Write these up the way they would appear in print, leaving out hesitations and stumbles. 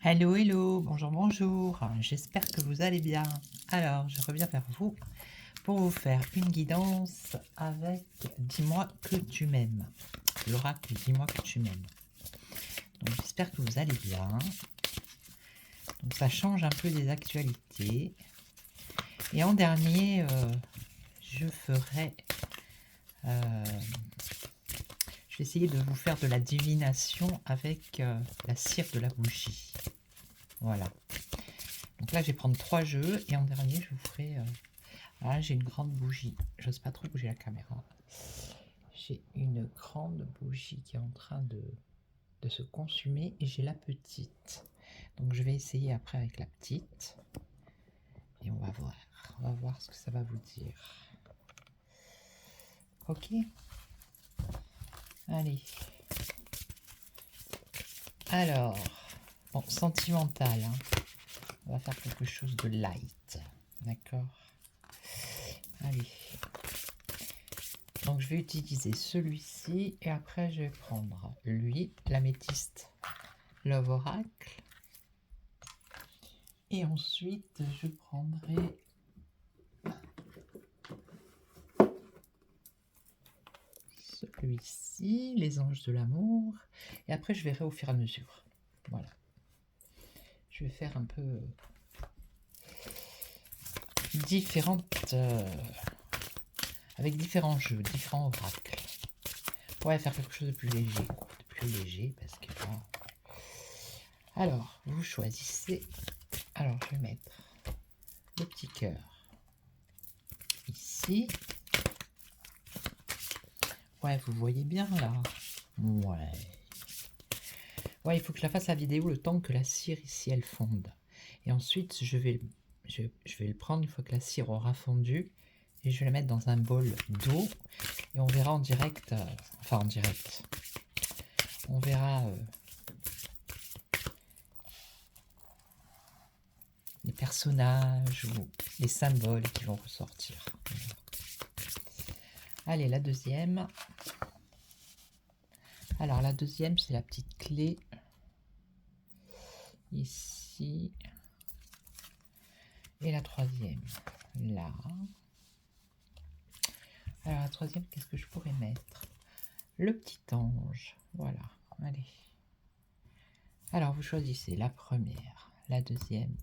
Hello, hello, bonjour, bonjour, j'espère que vous allez bien. Alors, je reviens vers vous pour vous faire une guidance avec Dis-moi que tu m'aimes. L'oracle Dis-moi que tu m'aimes. Donc, j'espère que vous allez bien. Donc, ça change un peu des actualités. Et en dernier, je ferai... je vais essayer de vous faire de la divination avec la cire de la bougie. Voilà. Donc là, je vais prendre 3 jeux et en dernier, je vous ferai... là, j'ai une grande bougie. J'ose pas trop bouger la caméra. J'ai une grande bougie qui est en train de se consumer et j'ai la petite. Donc je vais essayer après avec la petite. Et on va voir. On va voir ce que ça va vous dire. Ok. Allez. Alors, bon, sentimental. Hein. On va faire quelque chose de light. D'accord. Allez. Donc je vais utiliser celui-ci et après je vais prendre lui, l'améthyste Love Oracle. Et ensuite je prendrai celui-ci, les anges de l'amour. Et après je verrai au fur et à mesure. Voilà. Je vais faire un peu différentes... avec différents jeux, différents oracles. Ouais, faire quelque chose de plus léger, quoi, de plus léger, parce que là... Alors, vous choisissez. Alors, je vais mettre le petit cœur ici. Ouais, vous voyez bien là. Ouais. Ouais, il faut que je la fasse la vidéo le temps que la cire ici elle fonde. Et ensuite, je vais le prendre une fois que la cire aura fondu et je vais la mettre dans un bol d'eau et on verra en direct, enfin en direct. On verra les personnages ou les symboles qui vont ressortir. Allez, la deuxième. Alors la deuxième, c'est la petite clé ici. Et la troisième, là. Alors la troisième, qu'est-ce que je pourrais mettre? Le petit ange, voilà, allez. Alors vous choisissez la première, la deuxième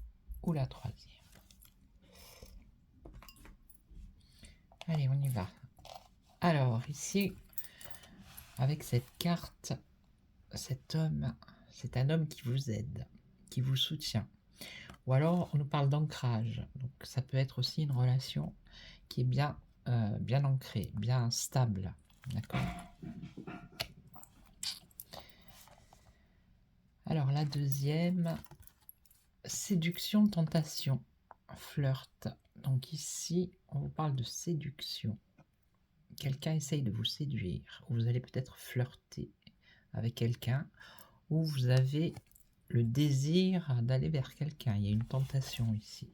ou la troisième. Allez, on y va. Alors ici, avec cette carte, cet homme, c'est un homme qui vous aide, qui vous soutient. Ou alors on nous parle d'ancrage, donc ça peut être aussi une relation qui est bien, bien ancrée, bien stable, d'accord? Alors la deuxième, séduction, tentation, flirt. Donc ici, on vous parle de séduction. Quelqu'un essaye de vous séduire, ou vous allez peut-être flirter avec quelqu'un, ou vous avez le désir d'aller vers quelqu'un. Il y a une tentation ici.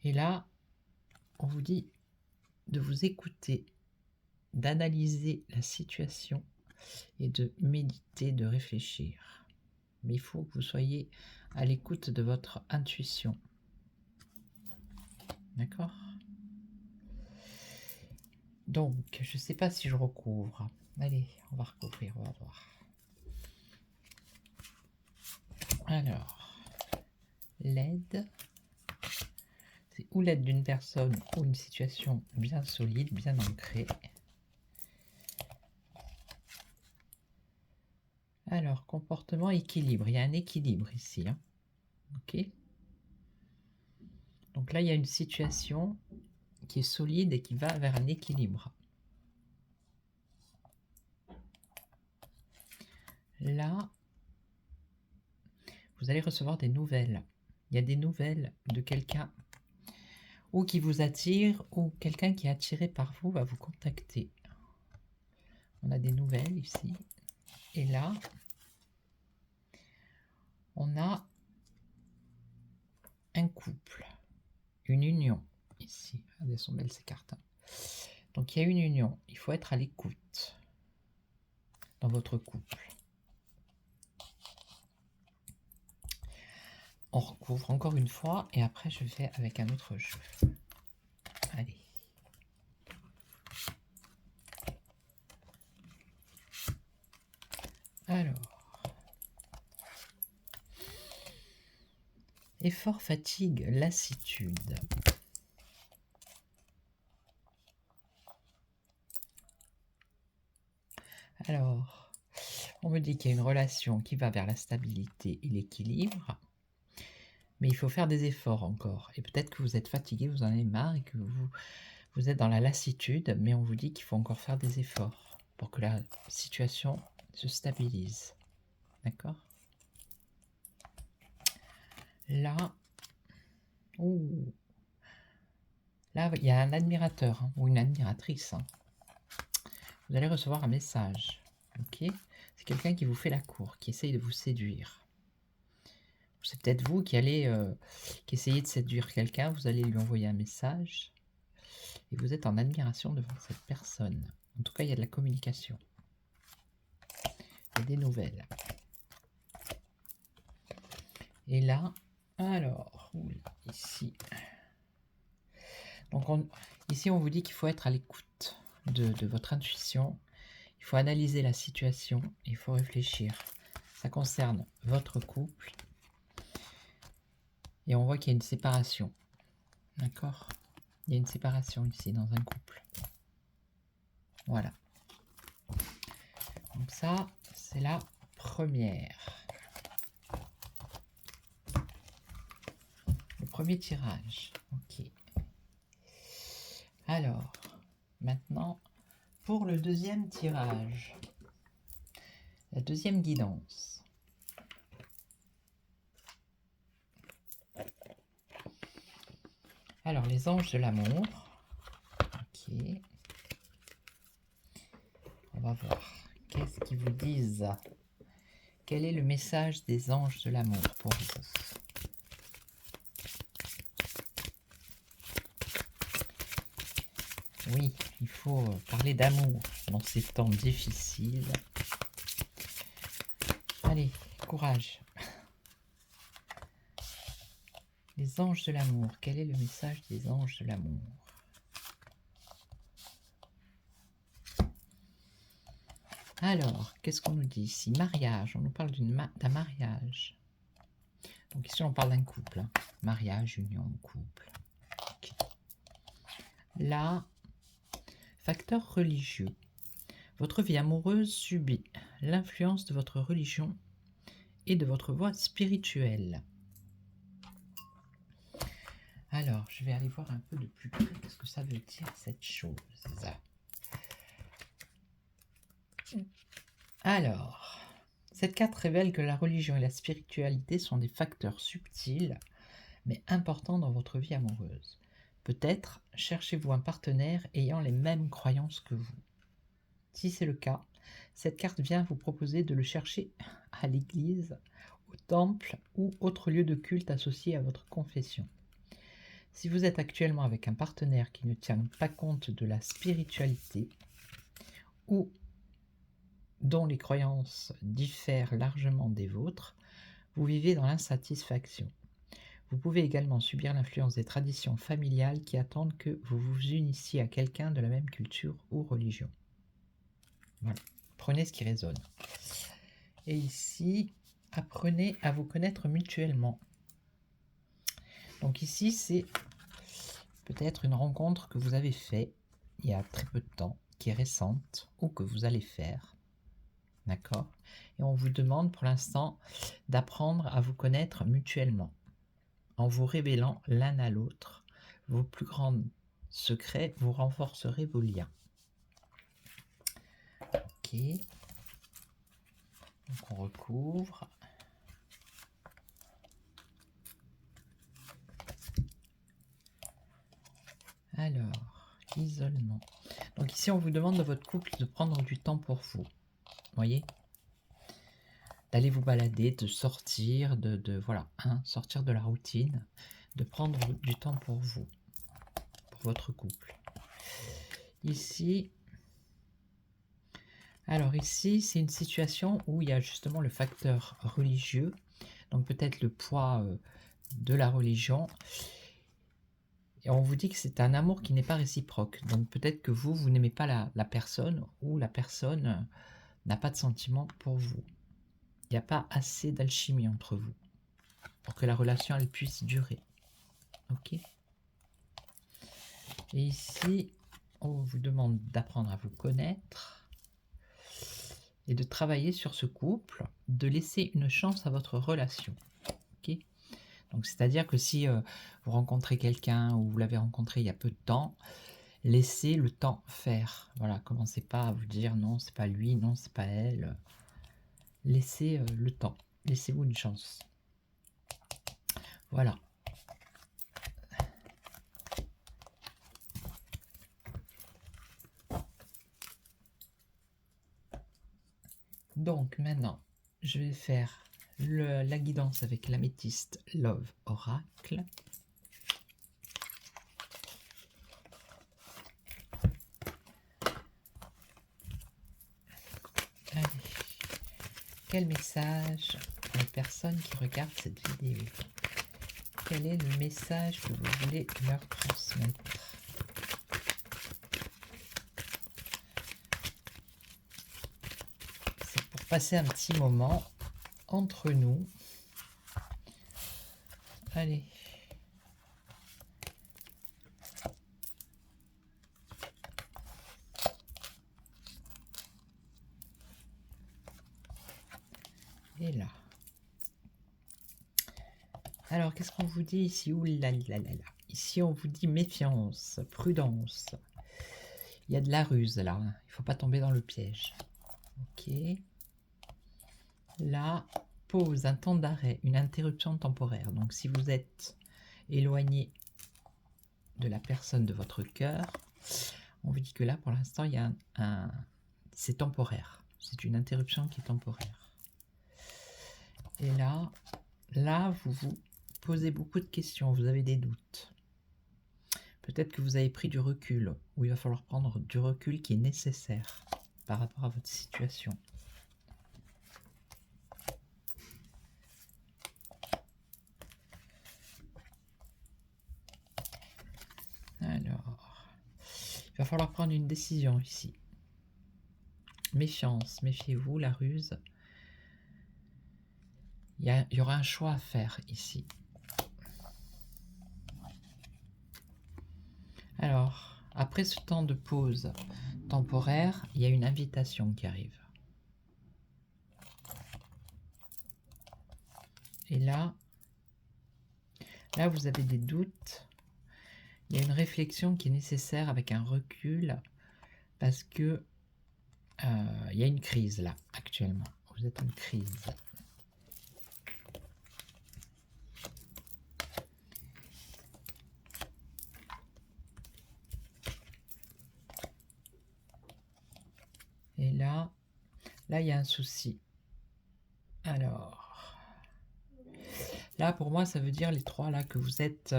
Et là, on vous dit de vous écouter, d'analyser la situation et de méditer, de réfléchir. Mais il faut que vous soyez à l'écoute de votre intuition. D'accord? Donc, je ne sais pas si je recouvre. Allez, on va recouvrir, on va voir. Alors, l'aide, c'est ou l'aide d'une personne ou une situation bien solide, bien ancrée. Alors, comportement, équilibre. Il y a un équilibre ici. Hein. Ok. Donc là, il y a une situation qui est solide et qui va vers un équilibre. Là, vous allez recevoir des nouvelles. Il y a des nouvelles de quelqu'un ou qui vous attire ou quelqu'un qui est attiré par vous va vous contacter. On a des nouvelles ici. Et là, on a un couple, une union ici. Elles sont belles ces cartes. Donc il y a une union. Il faut être à l'écoute dans votre couple. On recouvre encore une fois et après je fais avec un autre jeu. Allez. Alors. Effort, fatigue, lassitude. Alors, on me dit qu'il y a une relation qui va vers la stabilité et l'équilibre, mais il faut faire des efforts encore. Et peut-être que vous êtes fatigué, vous en avez marre et que vous êtes dans la lassitude, mais on vous dit qu'il faut encore faire des efforts pour que la situation se stabilise. D'accord? Là, ouh, là, il y a un admirateur hein, ou une admiratrice. Hein. Vous allez recevoir un message. Ok? C'est quelqu'un qui vous fait la cour, qui essaye de vous séduire. C'est peut-être vous qui allez qui essayez de séduire quelqu'un, vous allez lui envoyer un message et vous êtes en admiration devant cette personne. En tout cas, il y a de la communication. Il y a des nouvelles. Et là, alors, ici. Donc, ici, on vous dit qu'il faut être à l'écoute de votre intuition. Il faut analyser la situation. Il faut réfléchir. Ça concerne votre couple. Et on voit qu'il y a une séparation. D'accord? Il y a une séparation ici dans un couple. Voilà. Donc ça, c'est la première. Le premier tirage. Ok. Alors, maintenant, pour le deuxième tirage. La deuxième guidance. Alors, les anges de l'amour. Ok. On va voir. Qu'est-ce qu'ils vous disent? Quel est le message des anges de l'amour pour vous? Oui, il faut parler d'amour dans ces temps difficiles. Allez, courage. Les anges de l'amour. Quel est le message des anges de l'amour? Alors, qu'est-ce qu'on nous dit ici? Mariage. On nous parle d'un mariage. Donc ici, on parle d'un couple. Hein. Mariage, union, couple. Okay. Là, facteur religieux. Votre vie amoureuse subit l'influence de votre religion et de votre voie spirituelle. Alors, je vais aller voir un peu de plus près ce que ça veut dire cette chose. Alors, cette carte révèle que la religion et la spiritualité sont des facteurs subtils mais importants dans votre vie amoureuse. Peut-être cherchez-vous un partenaire ayant les mêmes croyances que vous. Si c'est le cas, cette carte vient vous proposer de le chercher à l'église, au temple ou autre lieu de culte associé à votre confession. Si vous êtes actuellement avec un partenaire qui ne tient pas compte de la spiritualité ou dont les croyances diffèrent largement des vôtres, vous vivez dans l'insatisfaction. Vous pouvez également subir l'influence des traditions familiales qui attendent que vous vous unissiez à quelqu'un de la même culture ou religion. Voilà. Prenez ce qui résonne. Et ici, apprenez à vous connaître mutuellement. Donc ici, c'est peut-être une rencontre que vous avez faite il y a très peu de temps, qui est récente, ou que vous allez faire. D'accord? Et on vous demande pour l'instant d'apprendre à vous connaître mutuellement, en vous révélant l'un à l'autre vos plus grands secrets, vous renforcerez vos liens. Ok. Donc on recouvre. Alors, isolement. Donc ici, on vous demande de votre couple de prendre du temps pour vous. Voyez, d'aller vous balader, de sortir, voilà, sortir de la routine, de prendre du temps pour vous, pour votre couple. Ici, alors ici, c'est une situation où il y a justement le facteur religieux, donc peut-être le poids de la religion. Et on vous dit que c'est un amour qui n'est pas réciproque. Donc peut-être que vous n'aimez pas la personne, ou la personne n'a pas de sentiment pour vous. Il n'y a pas assez d'alchimie entre vous pour que la relation elle puisse durer. Ok. Et ici, on vous demande d'apprendre à vous connaître et de travailler sur ce couple, de laisser une chance à votre relation. Ok. Donc c'est-à-dire que si vous rencontrez quelqu'un ou vous l'avez rencontré il y a peu de temps, laissez le temps faire. Voilà, commencez pas à vous dire non, c'est pas lui, non, c'est pas elle. Laissez le temps. Laissez-vous une chance. Voilà. Donc maintenant, je vais faire la guidance avec l'améthyste Love Oracle. Allez. Quel message pour les personnes qui regardent cette vidéo? Quel est le message que vous voulez leur transmettre? C'est pour passer un petit moment entre nous. Allez. Et là. Alors, qu'est-ce qu'on vous dit ici? Ouh là là là là. Ici, on vous dit méfiance, prudence. Il y a de la ruse là. Il ne faut pas tomber dans le piège. Ok. Là, pause, un temps d'arrêt, une interruption temporaire. Donc, si vous êtes éloigné de la personne de votre cœur, on vous dit que là, pour l'instant, il y a c'est temporaire. C'est une interruption qui est temporaire. Et là, vous vous posez beaucoup de questions, vous avez des doutes. Peut-être que vous avez pris du recul, ou il va falloir prendre du recul qui est nécessaire par rapport à votre situation. Alors, il va falloir prendre une décision ici. Méfiance, méfiez-vous, la ruse. Il y aura un choix à faire ici. Alors, après ce temps de pause temporaire, il y a une invitation qui arrive. Et là, vous avez des doutes. Il y a une réflexion qui est nécessaire avec un recul parce que il y a une crise là, actuellement. Vous êtes en crise. Et là, il y a un souci. Alors, là, pour moi, ça veut dire les trois là que vous êtes...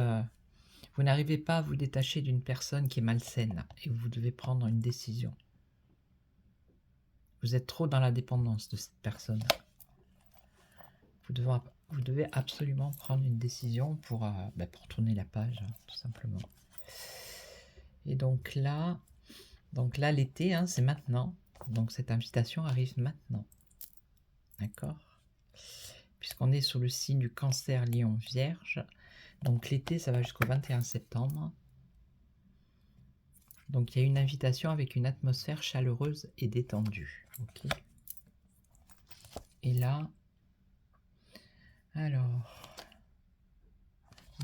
vous n'arrivez pas à vous détacher d'une personne qui est malsaine et vous devez prendre une décision. Vous êtes trop dans la dépendance de cette personne. Vous devez absolument prendre une décision pour tourner la page, hein, tout simplement. Et donc là l'été, hein, c'est maintenant. Donc cette invitation arrive maintenant. D'accord? Puisqu'on est sous le signe du Cancer, Lion, Vierge. Donc l'été, ça va jusqu'au 21 septembre. Donc il y a une invitation avec une atmosphère chaleureuse et détendue. Ok. Et là, alors,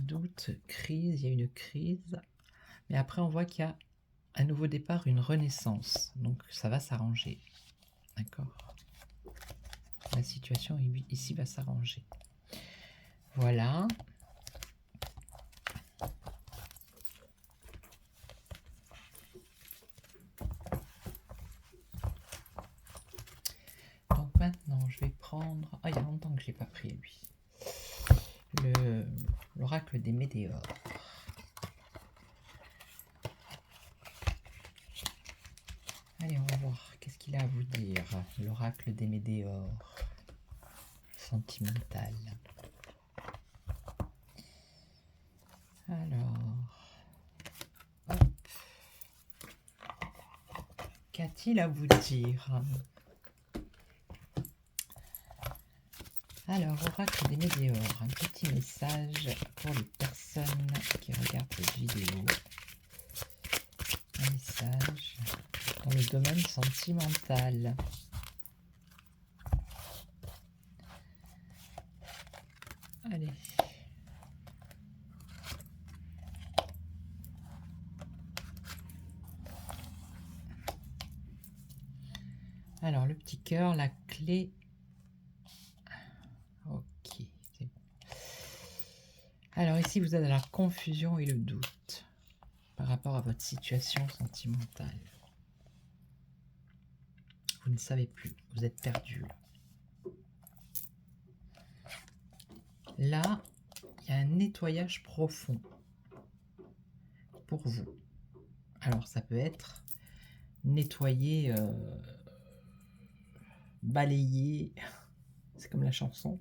doute, crise, il y a une crise. Mais après, on voit qu'il y a un nouveau départ, une renaissance. Donc ça va s'arranger. D'accord? La situation ici va s'arranger. Voilà. Donc maintenant, je vais prendre... Ah, il y a longtemps que je ne l'ai pas pris, lui. L'oracle des météores. Allez, on va voir. Qu'est-ce qu'il a à vous dire, l'oracle des météores. Sentimental. Alors, hop. Qu'a-t-il à vous dire? Alors, oracle des météores, un petit message pour les personnes qui regardent cette vidéo. Un message dans le domaine sentimental. Allez. Alors, le petit cœur, la clé. Ok, c'est bon. Alors, ici, vous êtes dans la confusion et le doute par rapport à votre situation sentimentale. Vous ne savez plus, vous êtes perdu. Là, il y a un nettoyage profond pour vous. Alors, ça peut être nettoyer, balayer, c'est comme la chanson.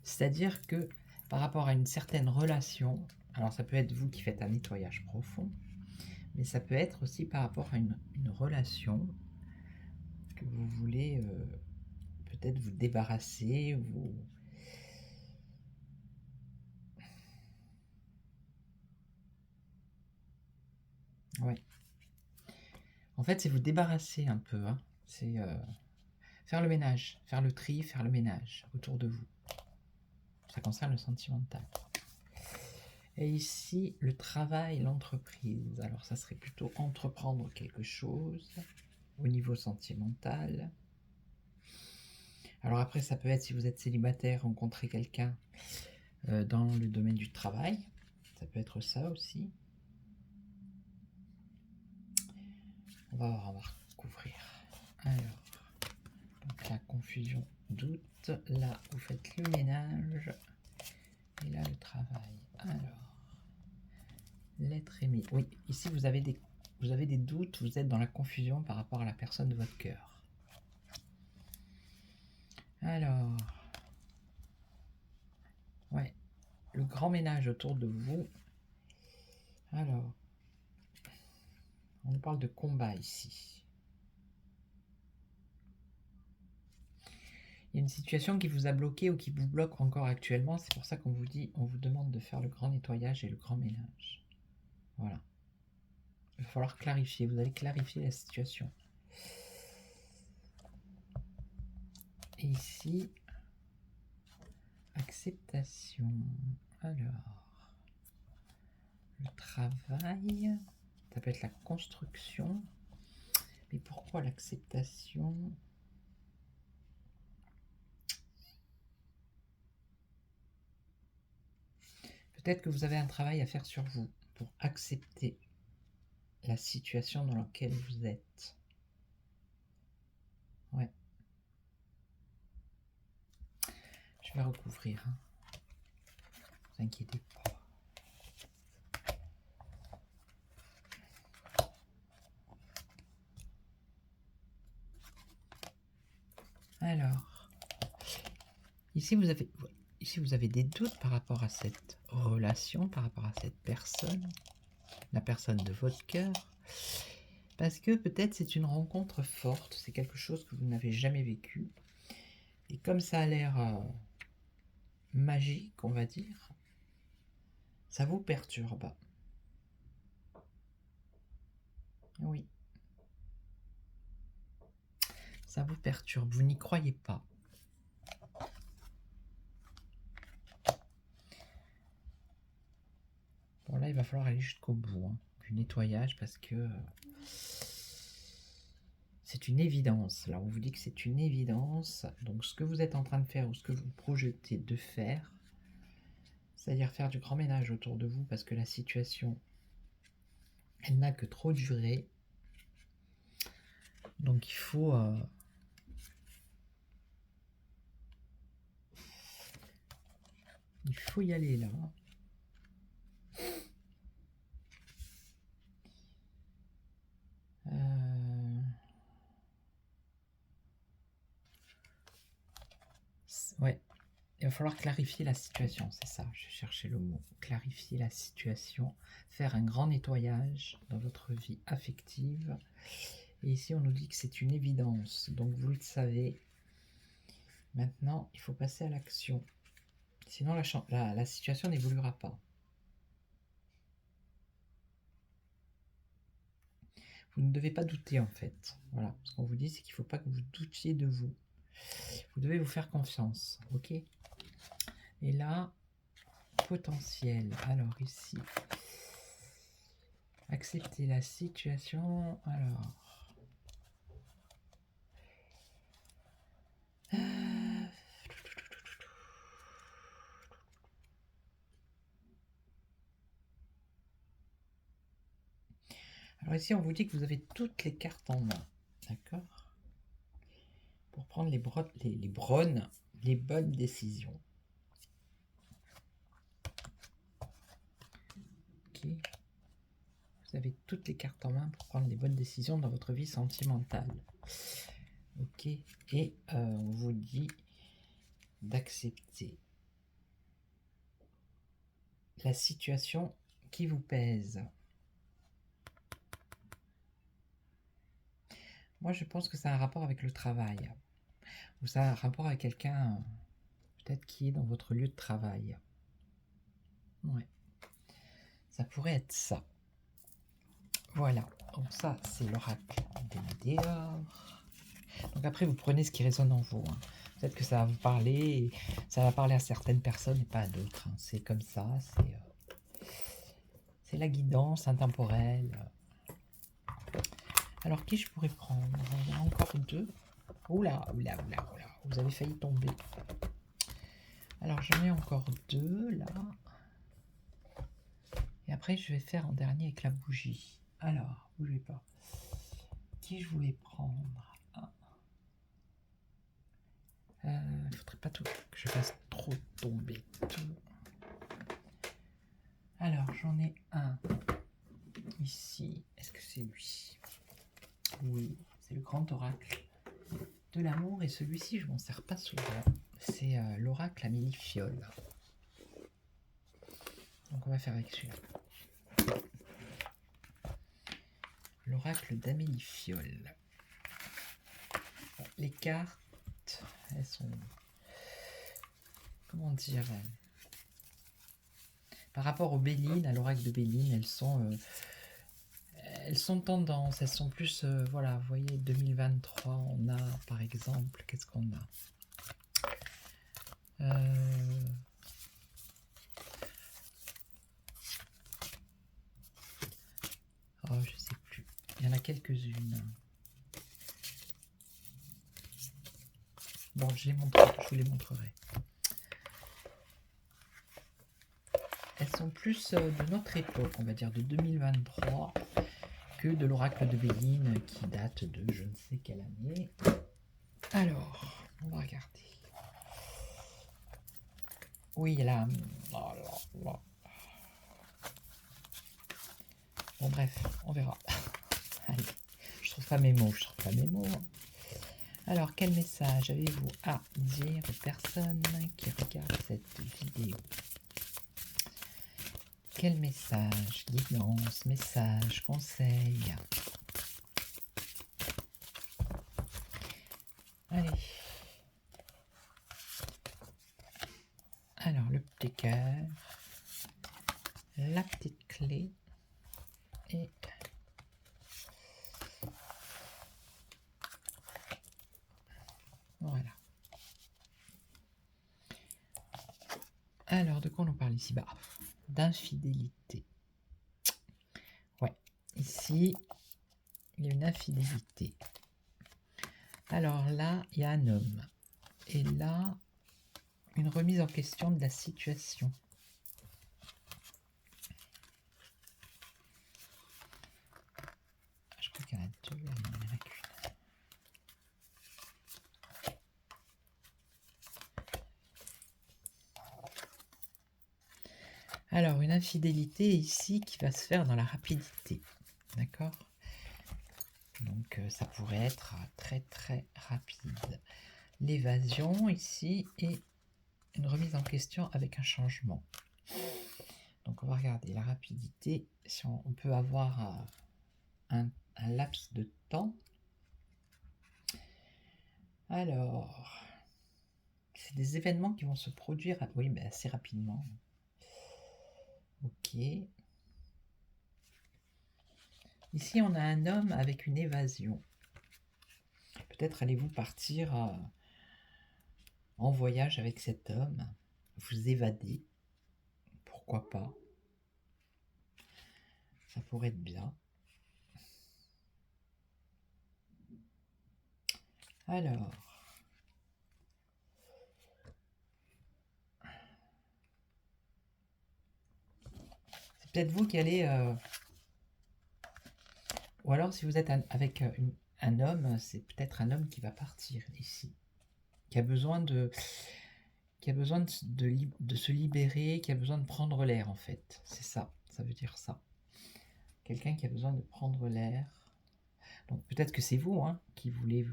C'est-à-dire que par rapport à une certaine relation, alors ça peut être vous qui faites un nettoyage profond, mais ça peut être aussi par rapport à une relation que vous voulez peut-être vous débarrasser, vous... Ouais. En fait, c'est vous débarrasser un peu, hein. C'est faire le ménage, faire le tri, faire le ménage autour de vous. Ça concerne le sentimental. Et ici, le travail, l'entreprise. Alors, ça serait plutôt entreprendre quelque chose au niveau sentimental. Alors après, ça peut être, si vous êtes célibataire, rencontrer quelqu'un dans le domaine du travail. Ça peut être ça aussi. On va recouvrir. Alors, donc la confusion, doute. Là, vous faites le ménage. Et là, le travail. Alors, l'être aimé. Oui, ici, vous avez des doutes. Vous êtes dans la confusion par rapport à la personne de votre cœur. Alors, ouais, le grand ménage autour de vous. Alors, on parle de combat ici. Il y a une situation qui vous a bloqué ou qui vous bloque encore actuellement. C'est pour ça qu'on vous dit, on vous demande de faire le grand nettoyage et le grand ménage. Voilà. Il va falloir clarifier. Vous allez clarifier la situation. Et ici, acceptation. Alors, le travail, ça peut être la construction. Mais pourquoi l'acceptation? Peut-être que vous avez un travail à faire sur vous pour accepter la situation dans laquelle vous êtes. Ouais. Je vais recouvrir. Hein. Ne vous inquiétez pas. Alors, ici vous avez des doutes par rapport à cette relation, par rapport à cette personne, la personne de votre cœur, parce que peut-être c'est une rencontre forte, c'est quelque chose que vous n'avez jamais vécu, et comme ça a l'air magique, on va dire, ça vous perturbe. Oui. Ça vous perturbe, vous n'y croyez pas. Bon là, il va falloir aller jusqu'au bout hein, du nettoyage parce que c'est une évidence. Là, on vous dit que c'est une évidence. Donc ce que vous êtes en train de faire ou ce que vous projetez de faire, c'est-à-dire faire du grand ménage autour de vous parce que la situation, elle n'a que trop duré. Donc il faut... il faut y aller là. Ouais. il va falloir clarifier la situation, c'est ça, je cherchais le mot. Clarifier la situation, faire un grand nettoyage dans votre vie affective. Et ici, on nous dit que c'est une évidence, donc vous le savez. Maintenant, il faut passer à l'action. Sinon, la situation n'évoluera pas. Vous ne devez pas douter, en fait. Voilà, ce qu'on vous dit, c'est qu'il ne faut pas que vous doutiez de vous. Vous devez vous faire confiance, ok? Et là, potentiel. Alors, ici, accepter la situation. Alors... Alors ici, on vous dit que vous avez toutes les cartes en main, d'accord? Pour prendre les bonnes décisions. Ok. Vous avez toutes les cartes en main pour prendre les bonnes décisions dans votre vie sentimentale. Ok. Et on vous dit d'accepter la situation qui vous pèse. Moi, je pense que ça a un rapport avec le travail. Ou ça a un rapport avec quelqu'un, peut-être qui est dans votre lieu de travail. Ouais. Ça pourrait être ça. Voilà. Donc ça, c'est l'oracle des météores. Donc après, vous prenez ce qui résonne en vous. Hein. Peut-être que ça va vous parler, et ça va parler à certaines personnes et pas à d'autres. Hein. C'est comme ça, c'est la guidance intemporelle. Alors, qui je pourrais prendre? Il y en a encore deux. Oula, oula, oula, oula. Vous avez failli tomber. Alors, j'en ai encore deux, là. Et après, je vais faire en dernier avec la bougie. Alors, bougez pas. Qui je voulais prendre? Il ne faudrait pas tout que je fasse trop tomber tout. Alors, j'en ai un ici. Est-ce que c'est lui? Oui, c'est le grand oracle de l'amour. Et celui-ci, je m'en sers pas souvent. C'est l'oracle Amélie Fiole. Donc, on va faire avec celui-là. L'oracle d'Amélie Fiole. Bon, les cartes, elles sont... Comment dire? Par rapport aux Béline, à l'oracle de Béline, elles sont tendances, elles sont plus, voilà, vous voyez, 2023, on a, par exemple, qu'est-ce qu'on a? Oh, je sais plus, il y en a quelques-unes. Bon, je vous les montrerai. Elles sont plus de notre époque, on va dire, de 2023, que de l'oracle de Béline qui date de je ne sais quelle année. Alors, on va regarder. Oui, là. Oh là là. Bon, bref, on verra. Allez, je trouve pas mes mots, Alors, quel message avez-vous à dire aux personnes qui regardent cette vidéo? Quel message, guidance, message, conseil? Allez. Alors, le petit cœur, la petite clé et voilà. Alors, de quoi on parle ici? Bah, d'infidélité. Ouais, ici, il y a une infidélité. Alors là, il y a un homme. Et là, une remise en question de la situation. Je crois qu'il y en a deux, il n'y en a qu'une. Alors, une infidélité ici qui va se faire dans la rapidité. D'accord? Donc, ça pourrait être très très rapide. L'évasion ici et une remise en question avec un changement. Donc on va regarder la rapidité, si on peut avoir un laps de temps. Alors, c'est des événements qui vont se produire, oui, mais assez rapidement. Ok. Ici, on a un homme avec une évasion. Peut-être allez-vous partir en voyage avec cet homme, vous évader. Pourquoi pas? Ça pourrait être bien. Alors, c'est peut-être vous qui allez... ou alors, si vous êtes avec un homme, c'est peut-être un homme qui va partir ici, qui a besoin de se libérer, qui a besoin de prendre l'air, en fait. C'est ça, ça veut dire ça. Quelqu'un qui a besoin de prendre l'air. Donc peut-être que c'est vous qui voulez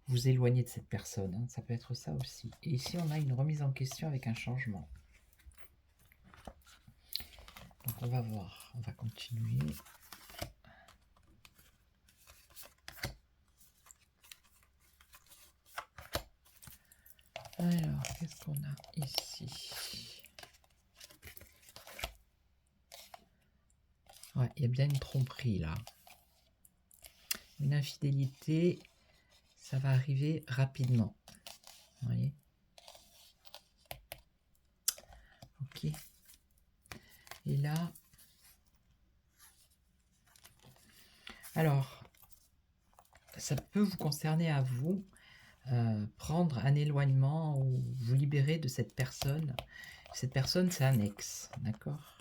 vous éloigner de cette personne. Ça peut être ça aussi. Et ici, on a une remise en question avec un changement. Donc on va voir, on va continuer. Alors, qu'est-ce qu'on a ici? Ouais, il y a bien une tromperie là. Une infidélité, ça va arriver rapidement. Vous voyez? Ok. Et là... Alors, ça peut vous concerner à vous, prendre un éloignement ou vous libérer de cette personne. Cette personne, c'est un ex, d'accord?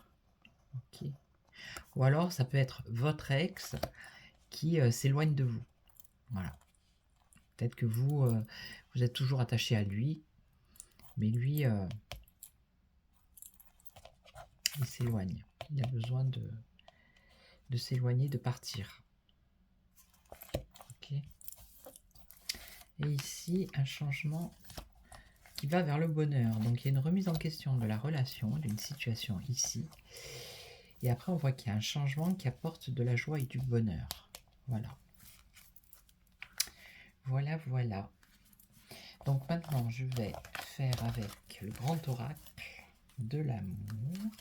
Ok. Ou alors, ça peut être votre ex qui s'éloigne de vous. Voilà. Peut-être que vous êtes toujours attaché à lui, mais lui, il s'éloigne. Il a besoin de s'éloigner, de partir. Ok. Et ici, un changement qui va vers le bonheur. Donc, il y a une remise en question de la relation, d'une situation ici. Et après, on voit qu'il y a un changement qui apporte de la joie et du bonheur. Voilà. Voilà, voilà. Donc maintenant, je vais faire avec le grand oracle de l'amour.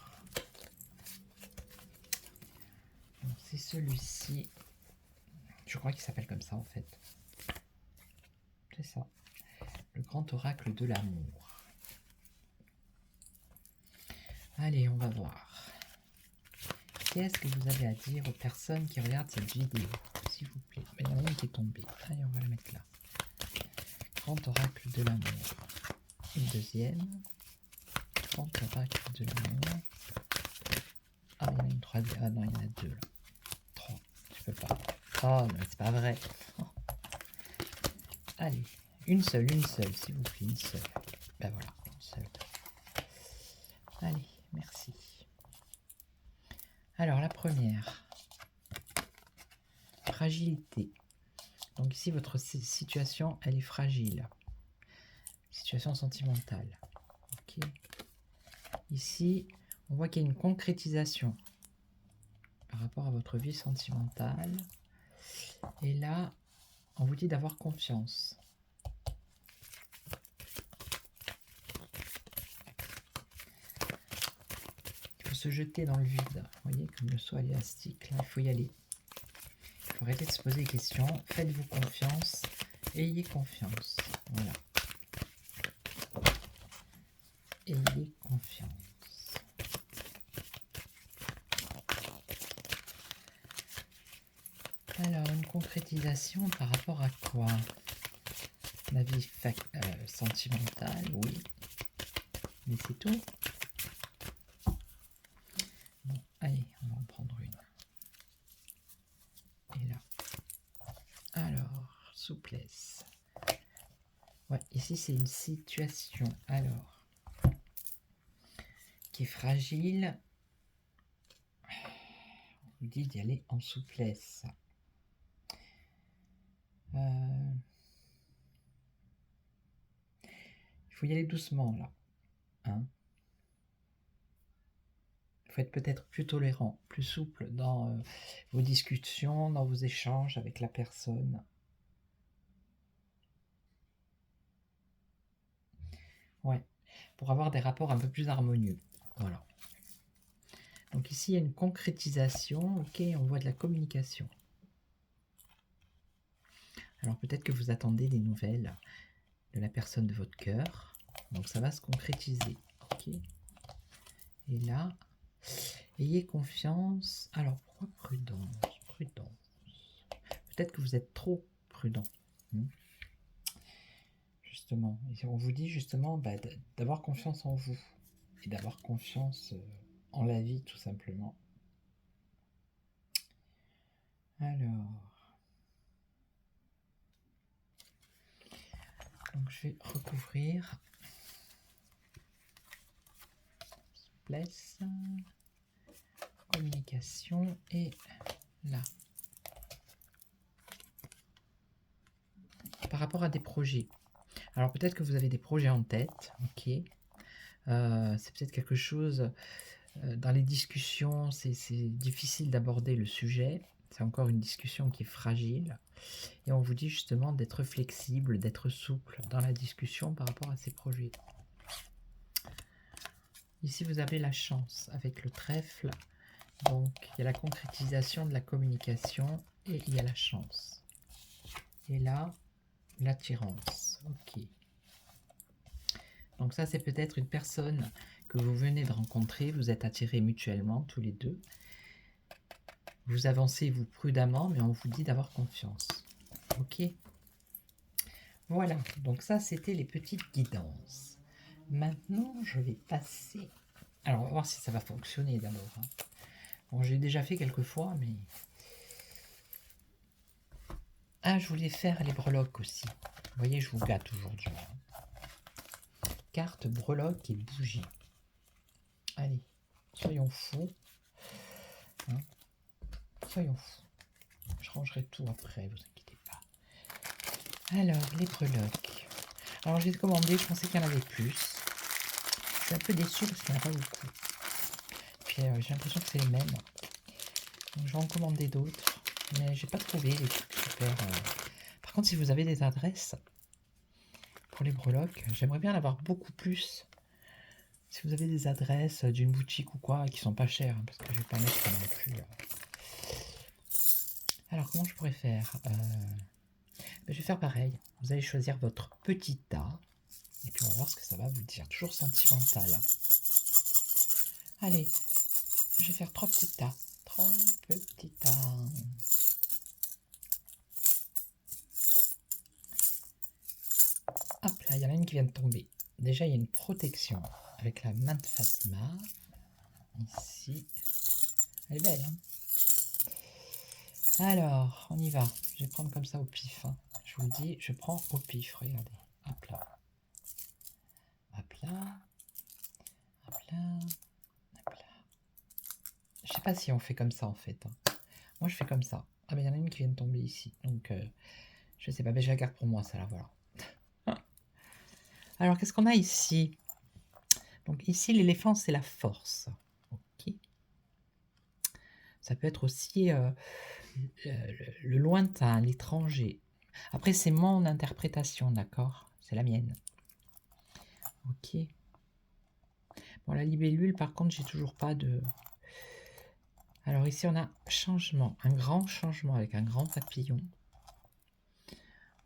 C'est celui-ci. Je crois qu'il s'appelle comme ça en fait. C'est ça. Le grand oracle de l'amour. Allez, on va voir. Qu'est-ce que vous avez à dire aux personnes qui regardent cette vidéo, s'il vous plaît? Il y en a une qui est tombée. Allez, on va la mettre là. Grand oracle de l'amour. Une deuxième. Grand oracle de l'amour. Ah, il y en a une troisième. Ah non, il y en a deux là. Trois. Je peux pas. Oh, mais c'est pas vrai. Oh. Allez, une seule, s'il vous plaît, une seule. Ben voilà, une seule. Allez, merci. Alors, la première. Fragilité. Donc ici, votre situation, elle est fragile. Situation sentimentale. Ok. Ici, on voit qu'il y a une concrétisation par rapport à votre vie sentimentale. Et là, on vous dit d'avoir confiance. Il faut se jeter dans le vide. Vous voyez, comme le saut élastique. Là, il faut y aller. Il faut arrêter de se poser des questions. Faites-vous confiance. Ayez confiance. Voilà. Ayez confiance. Alors, une concrétisation par rapport à quoi? La vie sentimentale, oui. Mais c'est tout. Bon, allez, on va en prendre une. Et là. Alors, souplesse. Ouais, ici c'est une situation, alors, qui est fragile. On vous dit d'y aller en souplesse. Il faut y aller doucement là. Hein. Il faut être peut-être plus tolérant, plus souple dans vos discussions, dans vos échanges avec la personne. Ouais, pour avoir des rapports un peu plus harmonieux. Voilà. Donc ici, il y a une concrétisation. Ok, on voit de la communication. Alors peut-être que vous attendez des nouvelles de la personne de votre cœur. Donc ça va se concrétiser. Ok. Et là, ayez confiance. Alors pourquoi prudence? Prudence. Peut-être que vous êtes trop prudent. Justement. Et on vous dit justement d'avoir confiance en vous. Et d'avoir confiance en la vie tout simplement. Alors. Donc je vais recouvrir. Souplesse. Communication. Et là. Par rapport à des projets. Alors peut-être que vous avez des projets en tête. Ok. C'est peut-être quelque chose... dans les discussions, c'est difficile d'aborder le sujet. C'est encore une discussion qui est fragile. Et on vous dit justement d'être flexible, d'être souple dans la discussion par rapport à ces projets. Ici, vous avez la chance avec le trèfle. Donc, il y a la concrétisation de la communication et il y a la chance. Et là, l'attirance. Ok. Donc ça, c'est peut-être une personne que vous venez de rencontrer. Vous êtes attirés mutuellement, tous les deux. Vous avancez, vous, prudemment, mais on vous dit d'avoir confiance. Ok. Voilà, donc ça, c'était les petites guidances. Maintenant, je vais passer... Alors, on va voir si ça va fonctionner d'abord. Hein. Bon, j'ai déjà fait quelques fois, mais... Ah, je voulais faire les breloques aussi. Vous voyez, je vous gâte aujourd'hui. Hein. Carte, breloque et bougie. Allez, soyons fous. Hein. Soyons fous. Je rangerai tout après, vous inquiétez pas. Alors, les breloques. Alors, j'ai commandé, je pensais qu'il y en avait plus. Je suis un peu déçue parce qu'il n'y en a pas beaucoup. Puis, j'ai l'impression que c'est les mêmes. Donc, je vais en commander d'autres. Mais j'ai pas trouvé les trucs super. Par contre, si vous avez des adresses pour les breloques, j'aimerais bien en avoir beaucoup plus. Si vous avez des adresses d'une boutique ou quoi, qui sont pas chères, hein, parce que je vais pas mettre non plus. Alors, comment je pourrais faire je vais faire pareil. Vous allez choisir votre petit tas. Et puis, on va voir ce que ça va vous dire. Toujours sentimental. Hein. Allez, je vais faire 3 petits tas. 3 petits tas. Hop là, il y en a une qui vient de tomber. Déjà, il y a une protection avec la main de Fatma. Ici. Elle est belle, hein. Alors, on y va. Je vais prendre comme ça au pif. Hein. Je vous le dis, je prends au pif. Regardez. Hop là. Hop là. Hop là. Hop là. Je sais pas si on fait comme ça en fait. Hein. Moi, je fais comme ça. Ah, mais il y en a une qui vient de tomber ici. Donc, je sais pas. Mais je la garde pour moi, ça là. Voilà. Alors, qu'est-ce qu'on a ici? Donc, ici, l'éléphant, c'est la force. Ok. Ça peut être aussi le lointain, l'étranger. Après, c'est mon interprétation, d'accord? C'est la mienne. Ok. Bon, la libellule, par contre, j'ai toujours pas de... Alors ici, on a changement, un grand changement avec un grand papillon.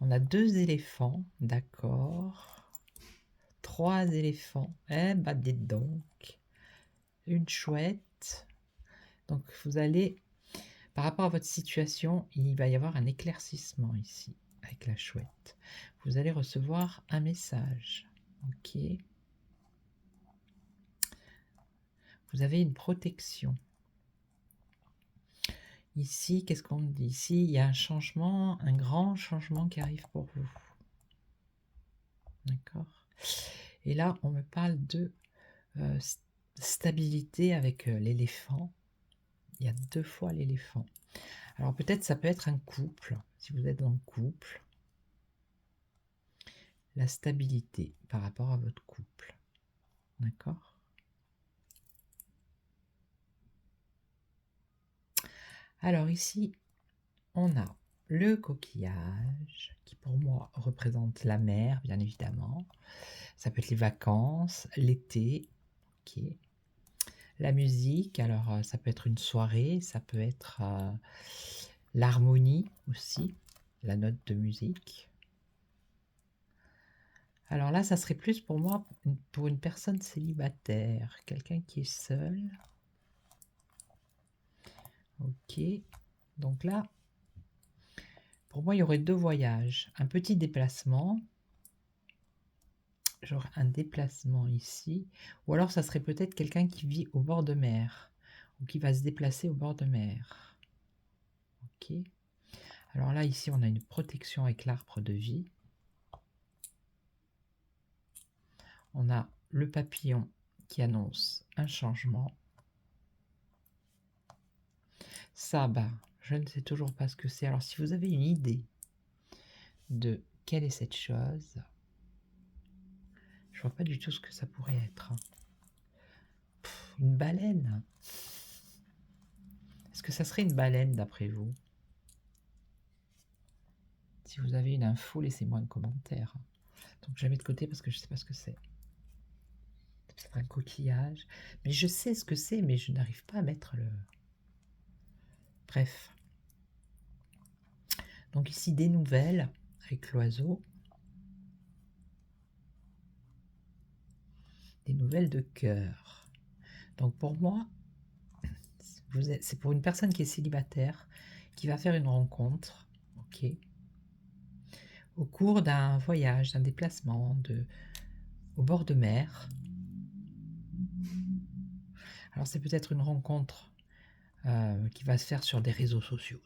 On a 2 éléphants, d'accord. 3 éléphants. Eh bah, dites donc. Une chouette. Donc, vous allez... Par rapport à votre situation, il va y avoir un éclaircissement ici, avec la chouette. Vous allez recevoir un message. Ok. Vous avez une protection. Ici, qu'est-ce qu'on dit? Ici, il y a un changement, un grand changement qui arrive pour vous. D'accord. Et là, on me parle de stabilité avec l'éléphant. Il y a 2 fois l'éléphant. Alors peut-être ça peut être un couple, si vous êtes dans le couple. la stabilité par rapport à votre couple. D'accord? Alors ici, on a le coquillage qui pour moi représente la mer, bien évidemment. Ça peut être les vacances, l'été, ok. La musique, alors ça peut être une soirée, ça peut être l'harmonie aussi, la note de musique. Alors là, ça serait plus pour moi, pour une personne célibataire, quelqu'un qui est seul. Ok, donc là, pour moi, il y aurait 2 voyages. Un petit déplacement, genre un déplacement ici, ou alors ça serait peut-être quelqu'un qui vit au bord de mer, ou qui va se déplacer au bord de mer. Ok. Alors là, ici, on a une protection avec l'arbre de vie. On a le papillon qui annonce un changement. Ça, bah, je ne sais toujours pas ce que c'est. Alors, si vous avez une idée de quelle est cette chose, je vois pas du tout ce que ça pourrait être. Une baleine. Est-ce que ça serait une baleine d'après vous? Si vous avez une info, laissez-moi un commentaire. Donc, je la mets de côté parce que je ne sais pas ce que c'est. C'est un coquillage. Mais je sais ce que c'est, mais je n'arrive pas à mettre le... Bref. Donc ici, des nouvelles avec l'oiseau. Des nouvelles de cœur. Donc pour moi, c'est pour une personne qui est célibataire, qui va faire une rencontre, ok, au cours d'un voyage, d'un déplacement au bord de mer. Alors c'est peut-être une rencontre qui va se faire sur des réseaux sociaux.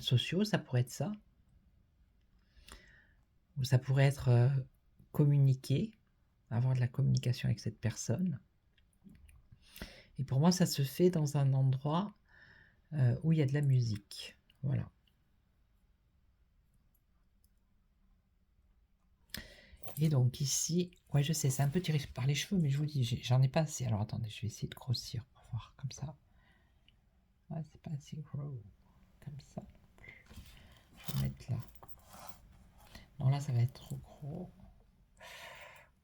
Sociaux, ça pourrait être ça. Ou ça pourrait être communiquer, avoir de la communication avec cette personne. Et pour moi, ça se fait dans un endroit où il y a de la musique. Voilà. Et donc ici, ouais, je sais, c'est un peu tiré par les cheveux, mais je vous dis, j'en ai pas assez. Alors attendez, je vais essayer de grossir pour voir comme ça. Ouais, c'est pas assez gros. Comme ça. Je vais mettre là. Non, là, ça va être trop gros.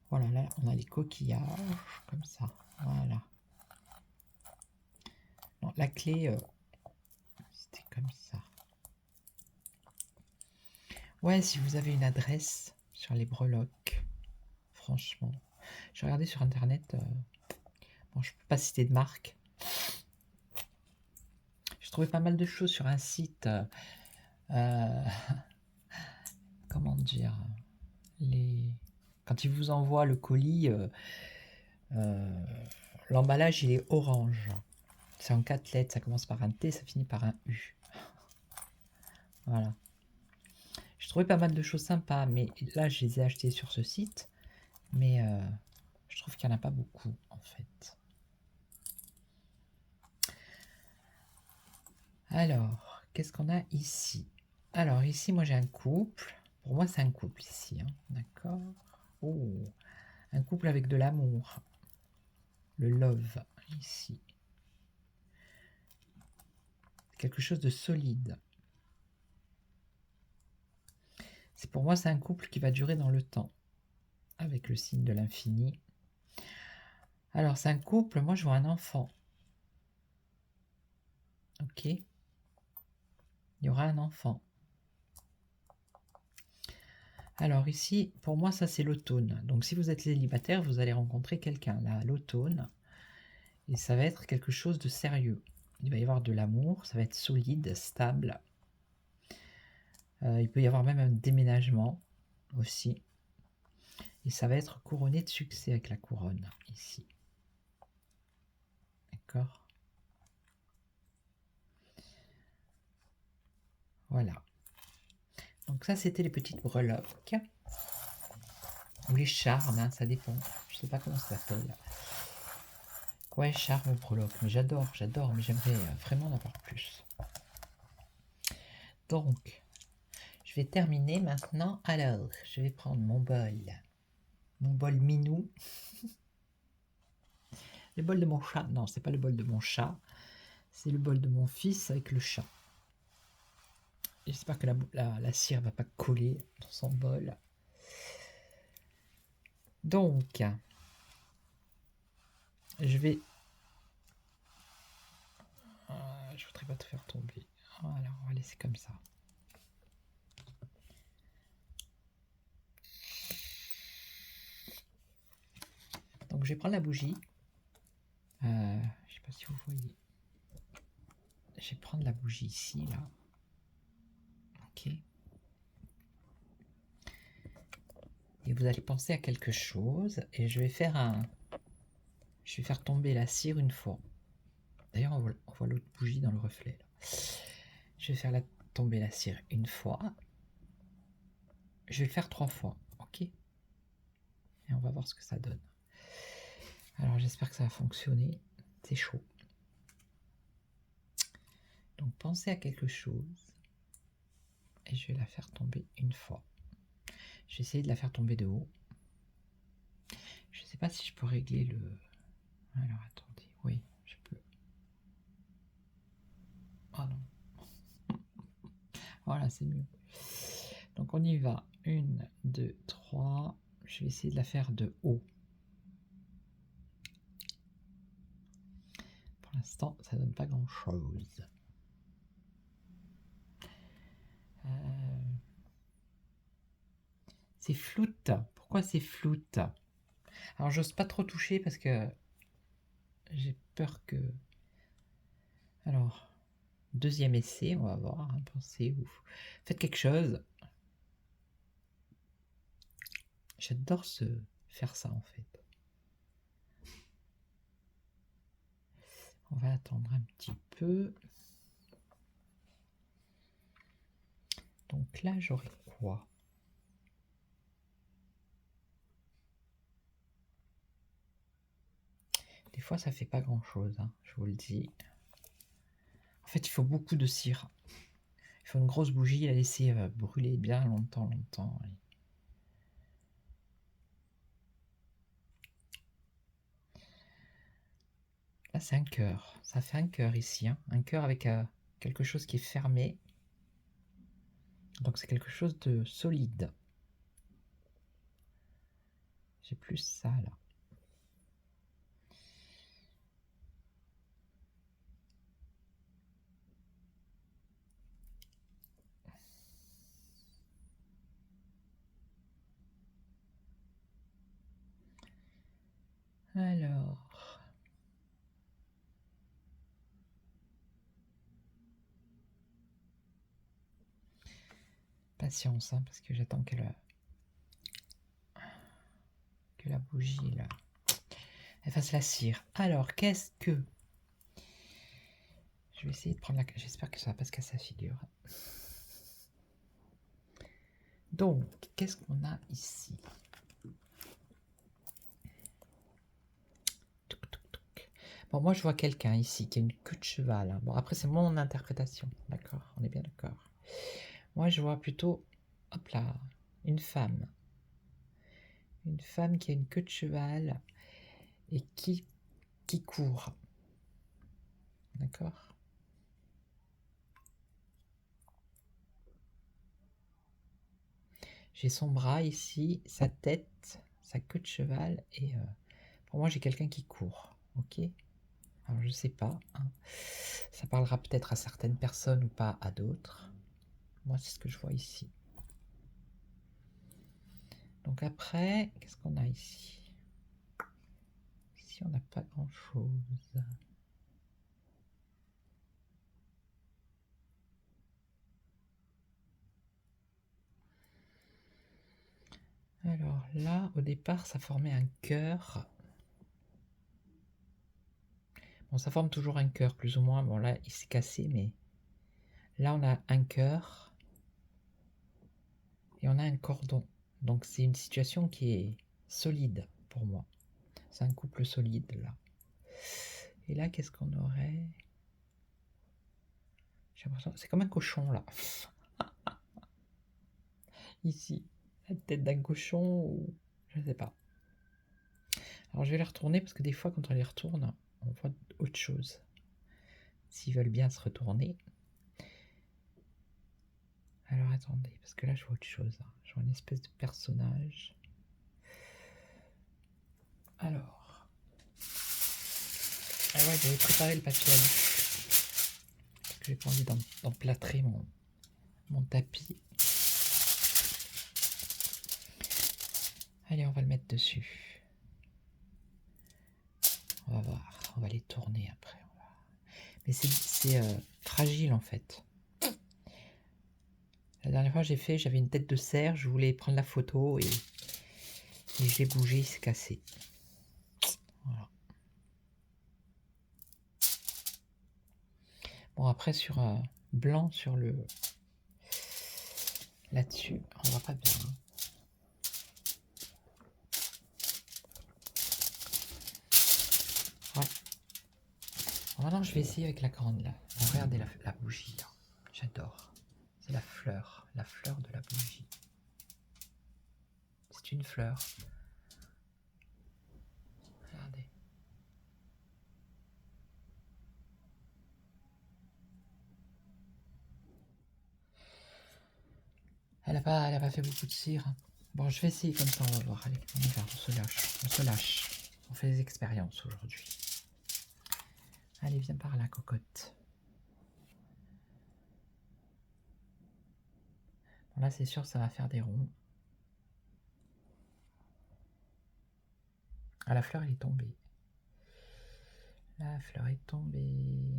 Voilà, là, on a les coquillages, comme ça. Voilà. Non, la clé, c'était comme ça. Ouais, si vous avez une adresse sur les breloques, franchement. J'ai regardé sur Internet. Bon, je peux pas citer de marque. J'ai trouvé pas mal de choses sur un site. Comment dire, quand ils vous envoient le colis, l'emballage il est orange. C'est en 4 lettres, ça commence par un T, ça finit par un U. Voilà. J'ai trouvé pas mal de choses sympas, mais là je les ai achetées sur ce site, mais je trouve qu'il n'y en a pas beaucoup en fait. Alors, qu'est-ce qu'on a ici? Alors ici, moi j'ai un couple. Pour moi c'est un couple ici, hein. D'accord. Oh, un couple avec de l'amour. Le love ici. Quelque chose de solide. C'est pour moi, c'est un couple qui va durer dans le temps, avec le signe de l'infini. Alors, c'est un couple, moi je vois un enfant. Ok. Il y aura un enfant. Alors ici, pour moi, ça c'est l'automne. Donc si vous êtes célibataire, vous allez rencontrer quelqu'un là, à l'automne. Et ça va être quelque chose de sérieux. Il va y avoir de l'amour, ça va être solide, stable. Il peut y avoir même un déménagement aussi. Et ça va être couronné de succès avec la couronne, ici. D'accord? Voilà. Donc ça, c'était les petites breloques. Ou les charmes, hein, ça dépend. Je sais pas comment ça s'appelle. Ouais, charme ou breloque. Mais j'adore, mais j'aimerais vraiment en avoir plus. Donc, Je vais terminer maintenant. Alors, je vais prendre mon bol minou. Le bol de mon chat. Non, c'est pas le bol de mon chat. C'est le bol de mon fils avec le chat. J'espère que la cire va pas coller dans son bol. Donc, je vais... je voudrais pas te faire tomber. Voilà, on va laisser comme ça. Donc, je vais prendre la bougie. Je sais pas si vous voyez. Je vais prendre la bougie ici, là. Ok. Et vous allez penser à quelque chose. Et je vais faire tomber la cire une fois. D'ailleurs, on voit l'autre bougie dans le reflet. Là. Je vais faire tomber la cire une fois. Je vais le faire 3 fois. Ok. Et on va voir ce que ça donne. Alors, j'espère que ça va fonctionner. C'est chaud. Donc, pensez à quelque chose. Et je vais la faire tomber une fois. Je vais essayer de la faire tomber de haut. Je ne sais pas si je peux régler le... Alors, attendez. Oui, je peux. Oh non. Voilà, c'est mieux. Donc, on y va. 1, 2, 3. Je vais essayer de la faire de haut. Pour l'instant, ça donne pas grand-chose. C'est floute. Pourquoi c'est floute? Alors, j'ose pas trop toucher parce que j'ai peur que... Alors, deuxième essai, on va voir. Hein, pensez ou faites quelque chose. J'adore faire ça en fait. On va attendre un petit peu. Donc là, j'aurai quoi? Des fois, ça fait pas grand-chose, hein, je vous le dis. En fait, il faut beaucoup de cire. Il faut une grosse bougie, la laisser brûler bien longtemps. Là, c'est un cœur. Ça fait un cœur ici. Hein. Un cœur avec quelque chose qui est fermé. Donc, c'est quelque chose de solide. J'ai plus ça, là. Alors... Patience, hein, parce que j'attends que la bougie, là, elle fasse la cire. Alors, qu'est-ce que... Je vais essayer de prendre la... J'espère que ça va pas se casser la figure. Donc, qu'est-ce qu'on a ici? Bon, moi, je vois quelqu'un ici qui a une queue de cheval. Hein. Bon, après, c'est mon interprétation. D'accord? On est bien d'accord. Moi, je vois plutôt... Hop là. Une femme. Une femme qui a une queue de cheval et qui court. D'accord? J'ai son bras ici, sa tête, sa queue de cheval et pour moi j'ai quelqu'un qui court. Ok? Alors je sais pas. Hein. Ça parlera peut-être à certaines personnes ou pas à d'autres. Moi c'est ce que je vois ici. Donc après, qu'est-ce qu'on a ici? Ici on n'a pas grand-chose. Alors là, au départ, ça formait un cœur. Bon, ça forme toujours un cœur, plus ou moins. Bon, là, il s'est cassé, mais là, on a un cœur et on a un cordon. Donc, c'est une situation qui est solide pour moi. C'est un couple solide, là. Et là, qu'est-ce qu'on aurait? J'ai l'impression... C'est comme un cochon, là. ici, la tête d'un cochon ou je sais pas. Alors je vais les retourner parce que des fois quand on les retourne, on voit autre chose. S'ils veulent bien se retourner. Alors attendez, parce que là je vois autre chose. Je vois une espèce de personnage. Alors. Ah ouais, j'avais préparé le papier à Parce que j'ai pas envie d'emplâtrer mon tapis. Allez, on va le mettre dessus. On va voir, on va les tourner après. Mais c'est fragile en fait. La dernière fois j'ai fait, j'avais une tête de cerf, je voulais prendre la photo et je l'ai bougé, il s'est cassé. Voilà. Bon après sur blanc sur le là-dessus, on voit pas bien. Ouais. Alors maintenant je vais essayer avec la grande là. Regardez la bougie là. J'adore. C'est la fleur de la bougie. C'est une fleur. Regardez. Elle a pas fait beaucoup de cire. Bon, je vais essayer comme ça, on va voir. Allez, on y va, on se lâche. On se lâche. On fait des expériences aujourd'hui. Allez, viens par là, cocotte. Bon, là, c'est sûr, ça va faire des ronds. Ah, la fleur, elle est tombée. La fleur est tombée. Il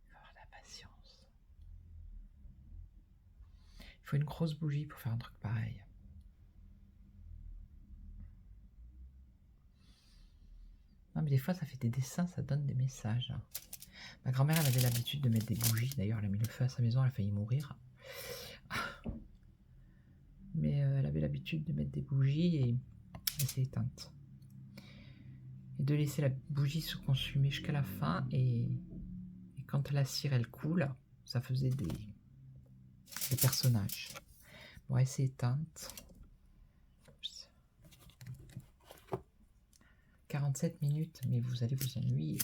faut avoir de la patience. Il faut une grosse bougie pour faire un truc pareil. Non, mais des fois, ça fait des dessins, ça donne des messages. Ma grand-mère, elle avait l'habitude de mettre des bougies. D'ailleurs, elle a mis le feu à sa maison, elle a failli mourir. Mais elle avait l'habitude de mettre des bougies et elle s'est éteinte. Et de laisser la bougie se consumer jusqu'à la fin. Et quand la cire, elle coule, ça faisait des personnages. Bon, elle s'est éteinte. 47 minutes, mais vous allez vous ennuyer.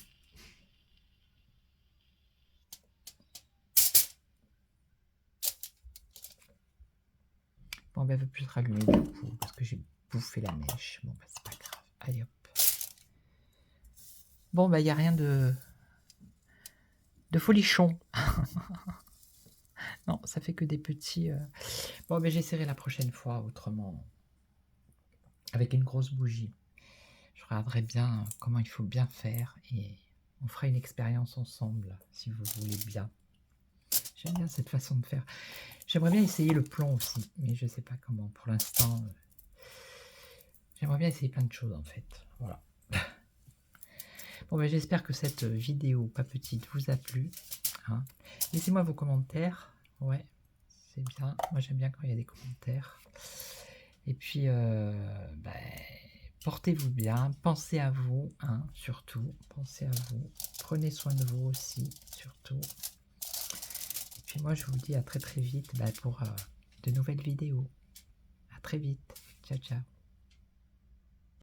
Bon, ben, elle veut plus se rallumer du coup, parce que j'ai bouffé la mèche. Bon, ben, c'est pas grave. Allez, hop. Bon, ben, il n'y a rien de folichon. Non, ça fait que des petits... Bon, ben, j'essaierai la prochaine fois, autrement. Avec une grosse bougie. Je regarderai bien comment il faut bien faire et on fera une expérience ensemble, si vous voulez bien. J'aime bien cette façon de faire. J'aimerais bien essayer le plomb aussi, mais je ne sais pas comment. Pour l'instant, j'aimerais bien essayer plein de choses en fait. Voilà. Bon, ben, j'espère que cette vidéo pas petite vous a plu. Hein. Laissez-moi vos commentaires. Ouais, c'est bien. Moi, j'aime bien quand il y a des commentaires. Et puis, ben, portez-vous bien, pensez à vous, hein, surtout, pensez à vous, prenez soin de vous aussi, surtout. Et puis moi, je vous dis à très très vite pour de nouvelles vidéos. À très vite, ciao ciao.